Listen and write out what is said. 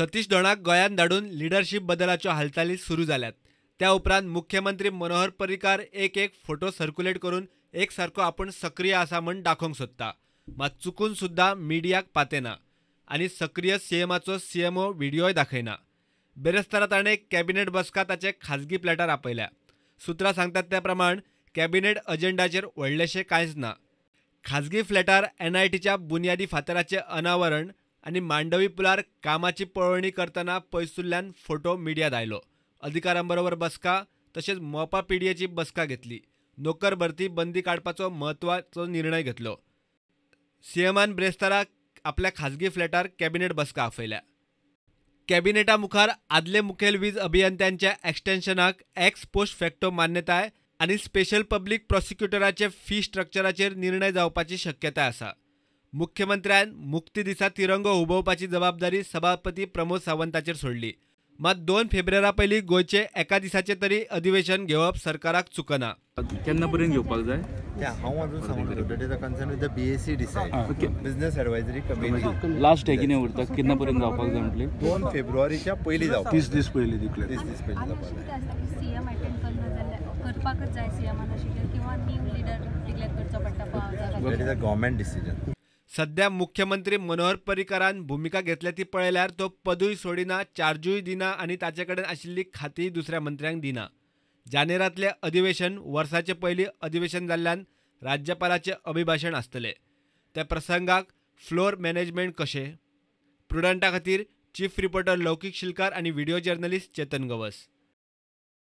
सतीश धोणाक गोंयांत धाडून लिडरशीप बदलाच्यो हालचाली सुरू जाल्यात। त्या उपरांत मुख्यमंत्री मनोहर पर्रीकार एक फोटो सर्क्युलेट करून एक सारको आपूण सक्रिय आसा म्हूण दाखोवंक सोदता, मात चुकून सुद्दां मिडियाक पातेना आनी सक्रिय सीएमाचो सीएमओ व्हिडिओय दाखयना। बेरेस्तारा ताणें कॅबिनेट बसका ताचे खाजगी फ्लॅटार आपयल्या। सुत्रां सांगतात त्या प्रमाण कॅबिनेट अजेंडाचेर व्हडलेशें कांयच ना। खाजगी फ्लॅटार NITच्या बुन्यादी फातराचें अनावरण आनी मांडवी पुलार कामाची पळोवणी करतना पयसुल्ल्यान फोटो मिडियांत आयलो। अधिकाऱ्यांबरोबर बसका तशेंच मोपा PDAची बसका घेतली। नोकर भरती बंदी काडपाचो म्हत्वाचो निर्णय घेतलो। सीएमान ब्रेस्ताराक आपल्या खाजगी फ्लॅटार कॅबिनेट बसका आपयल्या। कॅबिनेटा मुखार आदले मुखेल वीज अभियंत्यांच्या एक्सटेन्शनाक एक्स पोस्ट फॅक्टो मान्यताय आनी स्पेशल पब्लीक प्रॉसिक्युटराचे फी स्ट्रक्चराचेर निर्णय जावपाची शक्यताय आसा। मुख्यमंत्र्यान मुक्ती दिसा तिरंगो हुबोवपाची जबाबदारी सभापती प्रमोद सावंताचेर सोडली। मात 2 फेब्रुवारा पयलीं गोंयचे एका दिसाचें तरी अधिवेशन घेवप सरकाराक चुकना। केन्ना पर्यंत घेवपाक जाय ते हांव अजून सांगूंक सोदता। That is a concern with the BAC decide business advisory committee. Last हे कितें उरता, केन्ना पर्यंत जावपाक जाय म्हटलें? 2 फेब्रुवारीच्या पयलीं जावपाक। 30 दीस पयलीं दिकले। 30 दीस पयलीं जावपाक। सीएम अटेंड करना जाल्यार करपाकच जाय सीएमान अशें किंवा न्यू लिडर डिक्लेअर करचो पडटा। That is a government decision. सध्या मुख्यमंत्री मनोहर पर्रीकारान भुमिका घेतल्या ती पळयल्यार तो पदूय सोडिना, चार्जूय दिना आनी ताचे कडेन आशिल्ली खातीय दुसऱ्या मंत्र्यांक दिना। जानेरांतले अधिवेशन वर्साचे पयलीं अधिवेशन जाल्ल्यान राज्यपालाचे अभिभाशण आसतले। त्या प्रसंगाक फ्लोर मॅनेजमेंट कशें? प्रुडंटा खातीर चीफ रिपोर्टर लौकीक शिलकार आनी व्हिडिओ जर्नलिस्ट चेतन गवस।